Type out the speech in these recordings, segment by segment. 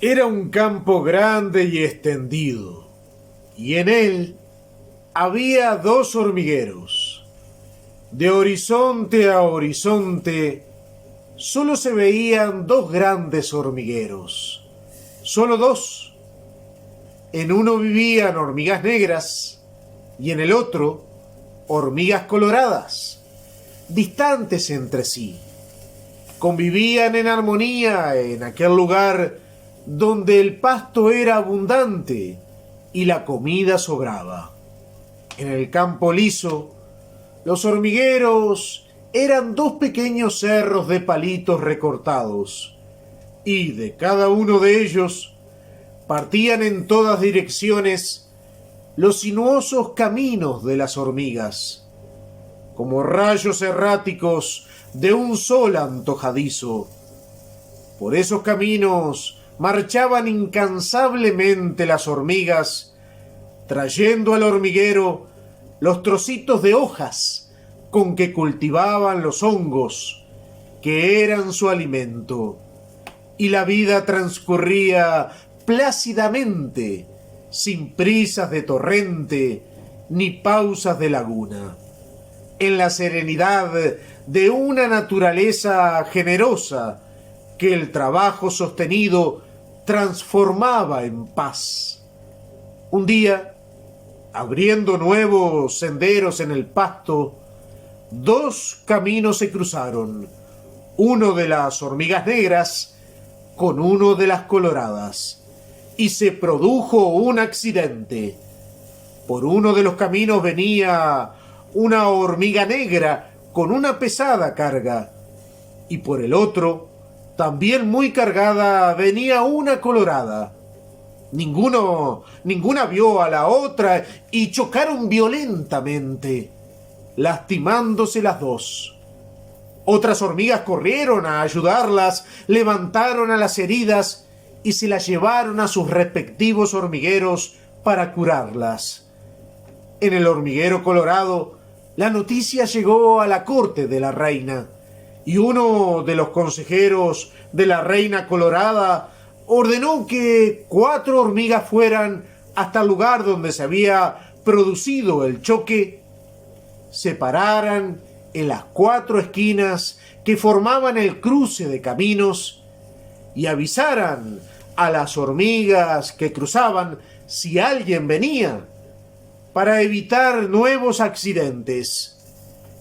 Era un campo grande y extendido, y en él había dos hormigueros. De horizonte a horizonte solo se veían dos grandes hormigueros, solo dos. En uno vivían hormigas negras y en el otro hormigas coloradas, distantes entre sí. Convivían en armonía en aquel lugar donde el pasto era abundante y la comida sobraba. En el campo liso, los hormigueros eran dos pequeños cerros de palitos recortados, y de cada uno de ellos partían en todas direcciones los sinuosos caminos de las hormigas, como rayos erráticos de un sol antojadizo. Por esos caminos marchaban incansablemente las hormigas, trayendo al hormiguero los trocitos de hojas con que cultivaban los hongos, que eran su alimento, y la vida transcurría plácidamente, sin prisas de torrente ni pausas de laguna, en la serenidad de una naturaleza generosa que el trabajo sostenido transformaba en paz. Un día, abriendo nuevos senderos en el pasto, dos caminos se cruzaron, uno de las hormigas negras con uno de las coloradas, y se produjo un accidente. Por uno de los caminos venía una hormiga negra con una pesada carga, y por el otro, también muy cargada, venía una colorada. Ninguna vio a la otra y chocaron violentamente, lastimándose las dos. Otras hormigas corrieron a ayudarlas, levantaron a las heridas y se las llevaron a sus respectivos hormigueros para curarlas. En el hormiguero colorado, la noticia llegó a la corte de la reina, y uno de los consejeros de la reina colorada ordenó que 4 hormigas fueran hasta el lugar donde se había producido el choque, se pararan en las 4 esquinas que formaban el cruce de caminos y avisaran a las hormigas que cruzaban si alguien venía, para evitar nuevos accidentes.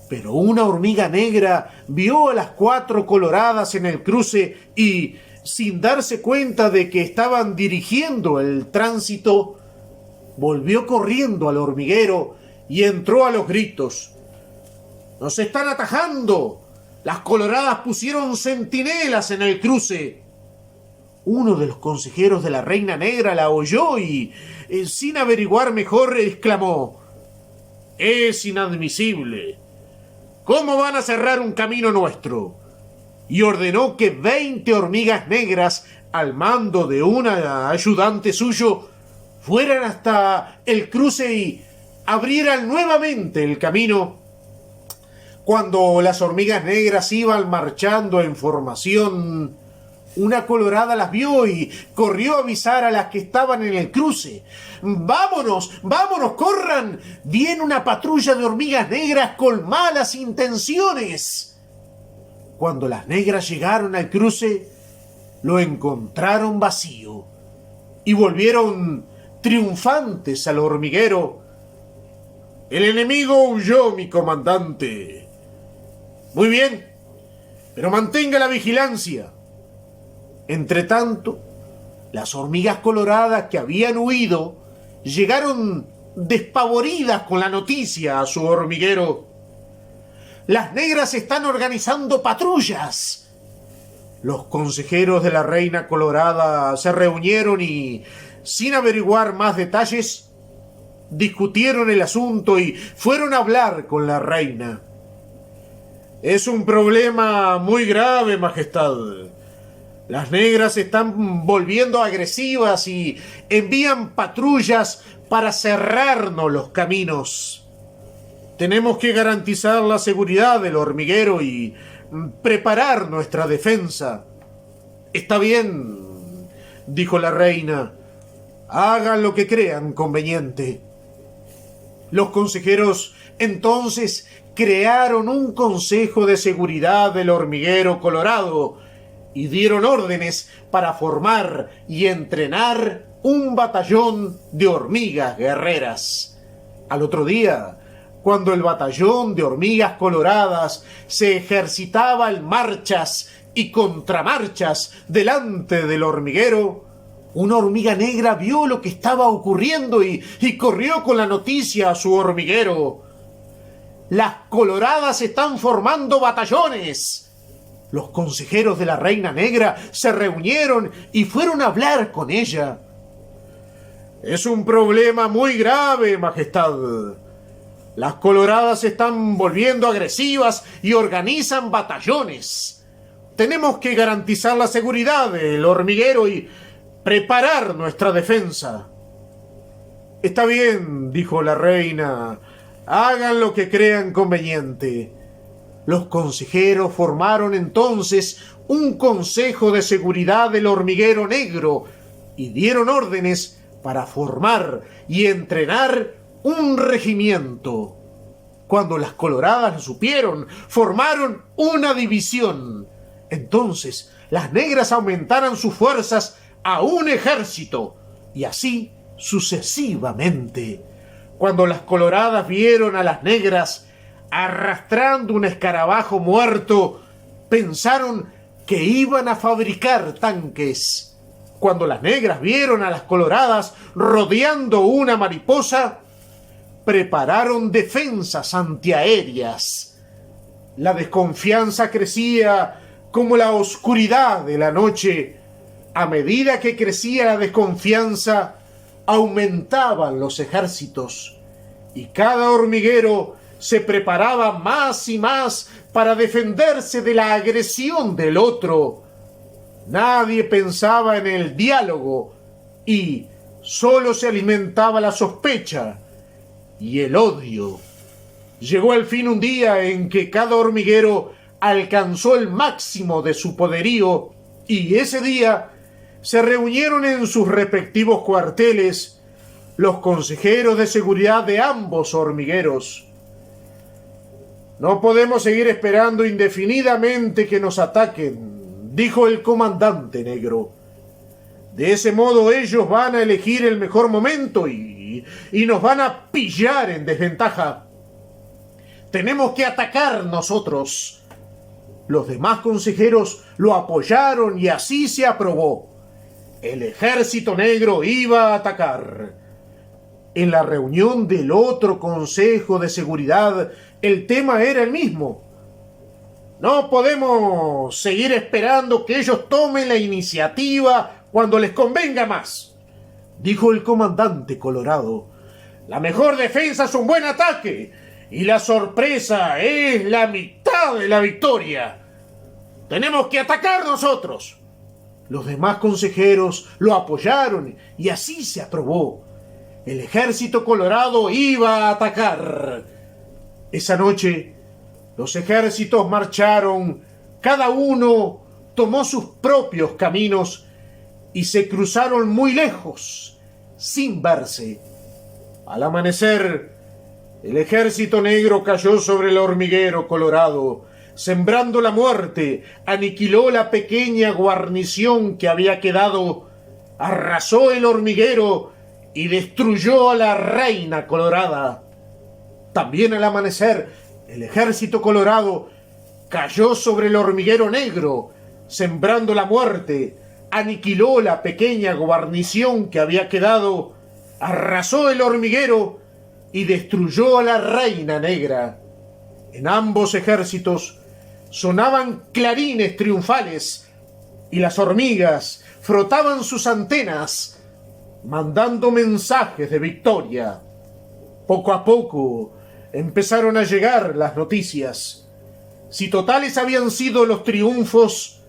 Pero una hormiga negra vio a las 4 coloradas en el cruce y, sin darse cuenta de que estaban dirigiendo el tránsito, volvió corriendo al hormiguero y entró a los gritos. ¡Nos están atajando! Las coloradas pusieron centinelas en el cruce. Uno de los consejeros de la reina negra la oyó y, sin averiguar mejor, exclamó: «Es inadmisible. ¿Cómo van a cerrar un camino nuestro?», y ordenó que 20 hormigas negras, al mando de una ayudante suyo, fueran hasta el cruce y abrieran nuevamente el camino. Cuando las hormigas negras iban marchando en formación, una colorada las vio y corrió a avisar a las que estaban en el cruce. «¡Vámonos! ¡Vámonos! ¡Corran! Viene una patrulla de hormigas negras con malas intenciones». Cuando las negras llegaron al cruce, lo encontraron vacío y volvieron triunfantes al hormiguero. «El enemigo huyó, mi comandante». «Muy bien, pero mantenga la vigilancia». Entretanto, las hormigas coloradas que habían huido llegaron despavoridas con la noticia a su hormiguero. «Las negras están organizando patrullas». Los consejeros de la reina colorada se reunieron y, sin averiguar más detalles, discutieron el asunto y fueron a hablar con la reina. «Es un problema muy grave, Majestad. Las negras se están volviendo agresivas y envían patrullas para cerrarnos los caminos. Tenemos que garantizar la seguridad del hormiguero y preparar nuestra defensa. Está bien, dijo la reina. Hagan lo que crean conveniente. Los consejeros entonces crearon un consejo de seguridad del hormiguero colorado y dieron órdenes para formar y entrenar un batallón de hormigas guerreras. Al otro día, cuando el batallón de hormigas coloradas se ejercitaba en marchas y contramarchas delante del hormiguero, una hormiga negra vio lo que estaba ocurriendo y corrió con la noticia a su hormiguero. ¡Las coloradas están formando batallones! Los consejeros de la Reina Negra se reunieron y fueron a hablar con ella. Es un problema muy grave, Majestad. Las coloradas se están volviendo agresivas y organizan batallones. Tenemos que garantizar la seguridad del hormiguero y preparar nuestra defensa. Está bien, dijo la reina. Hagan lo que crean conveniente. Los consejeros formaron entonces un consejo de seguridad del hormiguero negro y dieron órdenes para formar y entrenar un regimiento. Cuando las coloradas lo supieron, formaron una división. Entonces las negras aumentaron sus fuerzas a un ejército, y así sucesivamente. Cuando las coloradas vieron a las negras arrastrando un escarabajo muerto, pensaron que iban a fabricar tanques. Cuando las negras vieron a las coloradas rodeando una mariposa, prepararon defensas antiaéreas. La desconfianza crecía como la oscuridad de la noche. A medida que crecía la desconfianza, aumentaban los ejércitos y cada hormiguero se preparaba más y más para defenderse de la agresión del otro. Nadie pensaba en el diálogo y solo se alimentaba la sospecha y el odio. Llegó al fin un día en que cada hormiguero alcanzó el máximo de su poderío y ese día se reunieron en sus respectivos cuarteles los consejeros de seguridad de ambos hormigueros. No podemos seguir esperando indefinidamente que nos ataquen, dijo el comandante negro. De ese modo ellos van a elegir el mejor momento y nos van a pillar en desventaja. Tenemos que atacar nosotros. Los demás consejeros lo apoyaron y así se aprobó. El ejército negro iba a atacar. En la reunión del otro Consejo de Seguridad, el tema era el mismo. No podemos seguir esperando que ellos tomen la iniciativa cuando les convenga más, dijo el comandante colorado. La mejor defensa es un buen ataque, y la sorpresa es la mitad de la victoria. Tenemos que atacar nosotros. Los demás consejeros lo apoyaron y así se aprobó. El ejército colorado iba a atacar. Esa noche, los ejércitos marcharon, cada uno tomó sus propios caminos y se cruzaron muy lejos, sin verse. Al amanecer, el ejército negro cayó sobre el hormiguero colorado, sembrando la muerte, aniquiló la pequeña guarnición que había quedado, arrasó el hormiguero y destruyó a la reina colorada. También al amanecer, el ejército colorado cayó sobre el hormiguero negro, sembrando la muerte, aniquiló la pequeña guarnición que había quedado, arrasó el hormiguero y destruyó a la reina negra. En ambos ejércitos sonaban clarines triunfales y las hormigas frotaban sus antenas, mandando mensajes de victoria. Poco a poco empezaron a llegar las noticias. Si totales habían sido los triunfos,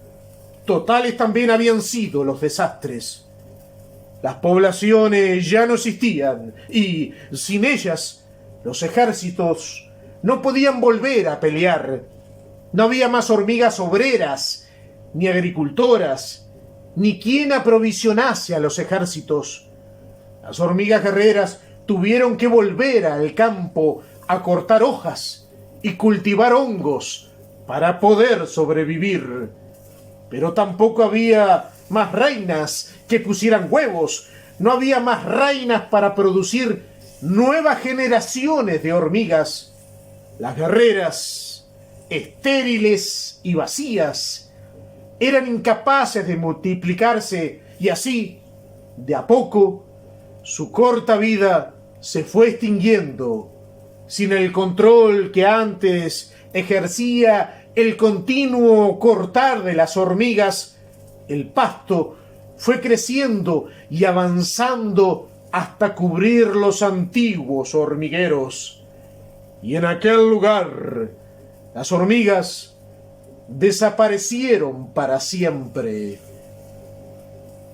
totales también habían sido los desastres. Las poblaciones ya no existían y, sin ellas, los ejércitos no podían volver a pelear. No había más hormigas obreras, ni agricultoras, ni quien aprovisionase a los ejércitos. Las hormigas guerreras tuvieron que volver al campo a cortar hojas y cultivar hongos para poder sobrevivir. Pero tampoco había más reinas que pusieran huevos, no había más reinas para producir nuevas generaciones de hormigas. Las guerreras, estériles y vacías, eran incapaces de multiplicarse y así, de a poco, su corta vida se fue extinguiendo. Sin el control que antes ejercía el continuo cortar de las hormigas, el pasto fue creciendo y avanzando hasta cubrir los antiguos hormigueros. Y en aquel lugar, las hormigas desaparecieron para siempre.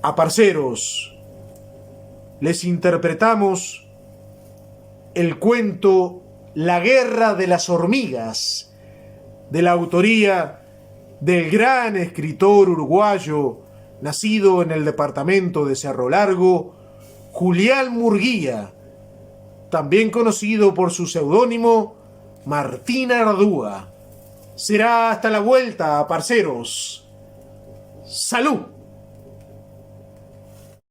A parceros, les interpretamos el cuento La guerra de las hormigas, de la autoría del gran escritor uruguayo, nacido en el departamento de Cerro Largo, Julián Murguía, también conocido por su seudónimo Martín Ardúa. Será hasta la vuelta, parceros. ¡Salud!